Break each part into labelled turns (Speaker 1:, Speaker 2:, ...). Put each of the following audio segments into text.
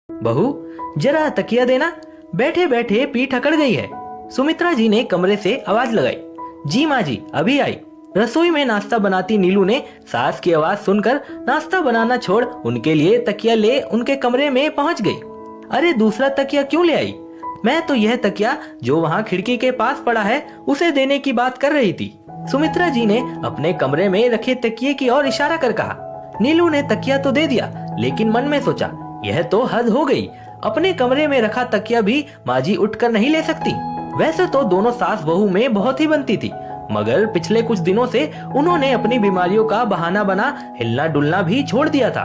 Speaker 1: बहू, जरा तकिया देना, बैठे बैठे पीठ अकड़ गई है। सुमित्रा जी ने कमरे से आवाज लगाई। जी माँ जी, अभी आई। रसोई में नाश्ता बनाती नीलू ने सास की आवाज सुनकर नाश्ता बनाना छोड़ उनके लिए तकिया ले उनके कमरे में पहुंच गई। अरे दूसरा तकिया क्यों ले आई? मैं तो यह तकिया जो वहाँ खिड़की के पास पड़ा है उसे देने की बात कर रही थी। सुमित्रा जी ने अपने कमरे में रखे तकिए की ओर इशारा कर कहा। नीलू ने तकिया तो दे दिया, लेकिन मन में सोचा, यह तो हद हो गई। अपने कमरे में रखा तकिया भी माँ जी उठकर नहीं ले सकती। वैसे तो दोनों सास बहू में बहुत ही बनती थी, मगर पिछले कुछ दिनों से उन्होंने अपनी बीमारियों का बहाना बना हिलना डुलना भी छोड़ दिया था।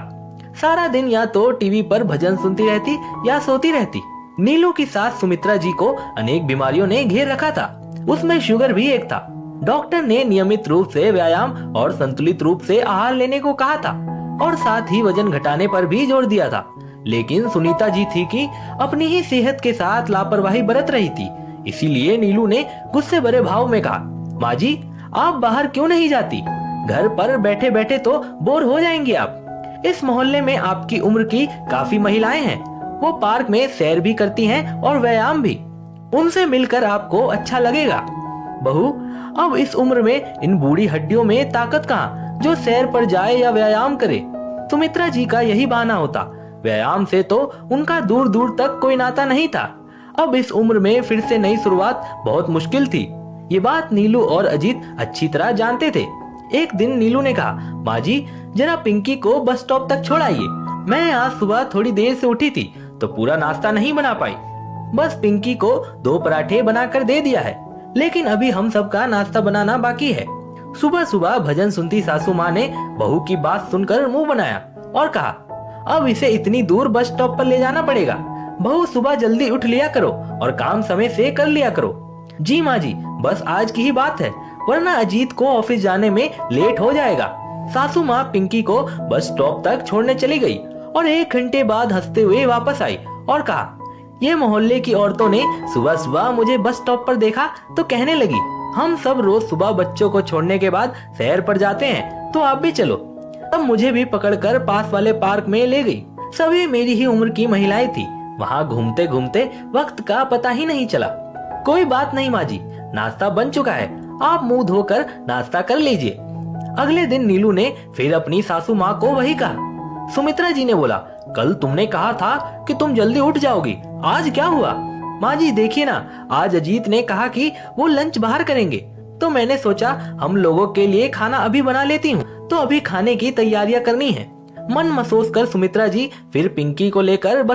Speaker 1: सारा दिन या तो टीवी पर भजन सुनती रहती या सोती रहती। नीलू की सास सुमित्रा जी को अनेक बीमारियों ने घेर रखा था, उसमें शुगर भी एक था। डॉक्टर ने नियमित रूप से व्यायाम और संतुलित रूप से आहार लेने को कहा था और साथ ही वजन घटाने पर भी जोर दिया था। लेकिन सुनीता जी थी कि अपनी ही सेहत के साथ लापरवाही बरत रही थी। इसीलिए नीलू ने गुस्से भरे भाव में कहा, माँ जी, आप बाहर क्यों नहीं जाती? घर पर बैठे बैठे तो बोर हो जाएंगे आप। इस मोहल्ले में आपकी उम्र की काफी महिलाएं हैं, वो पार्क में सैर भी करती हैं और व्यायाम भी। उनसे मिलकर आपको अच्छा लगेगा। बहू, अब इस उम्र में इन बूढ़ी हड्डियों में ताकत कहाँ जो सैर पर जाए या व्यायाम करे। सुमित्रा जी का यही बहाना होता। व्यायाम से तो उनका दूर दूर तक कोई नाता नहीं था। अब इस उम्र में फिर से नई शुरुआत बहुत मुश्किल थी। ये बात नीलू और अजीत अच्छी तरह जानते थे। एक दिन नीलू ने कहा, माँ जी, जरा पिंकी को बस स्टॉप तक छोड़ आइए। मैं आज सुबह थोड़ी देर से उठी थी तो पूरा नाश्ता नहीं बना पाई। बस पिंकी को 2 पराठे बनाकर दे दिया है, लेकिन अभी हम सबका नाश्ता बनाना बाकी है। सुबह सुबह भजन सुनती सासू माँ ने बहू की बात सुनकर मुंह बनाया और कहा, अब इसे इतनी दूर बस स्टॉप पर ले जाना पड़ेगा। बहू, सुबह जल्दी उठ लिया करो और काम समय से कर लिया करो। जी माँ जी, बस आज की ही बात है, वरना अजीत को ऑफिस जाने में लेट हो जाएगा। सासू माँ पिंकी को बस स्टॉप तक छोड़ने चली गई और 1 घंटे बाद हंसते हुए वापस आई और कहा, ये मोहल्ले की औरतों ने सुबह सुबह मुझे बस स्टॉप पर देखा तो कहने लगी, हम सब रोज सुबह बच्चों को छोड़ने के बाद सैर पर जाते हैं, तो आप भी चलो। तब मुझे भी पकड़कर पास वाले पार्क में ले गई। सभी मेरी ही उम्र की महिलाएं थी। वहाँ घूमते घूमते वक्त का पता ही नहीं चला। कोई बात नहीं माँ जी, नाश्ता बन चुका है, आप मुंह धोकर नाश्ता कर लीजिए। अगले दिन नीलू ने फिर अपनी सासू माँ को वही कहा। सुमित्रा जी ने बोला, कल तुमने कहा था कि तुम जल्दी उठ जाओगी, आज क्या हुआ? माँ जी देखिए ना, आज अजीत ने कहा कि वो लंच बाहर करेंगे, तो मैंने सोचा हम लोगों के लिए खाना अभी बना लेती हूँ, तो अभी खाने की तैयारियां करनी है। मन महसूस कर सुमित्रा जी फिर पिंकी को लेकर बस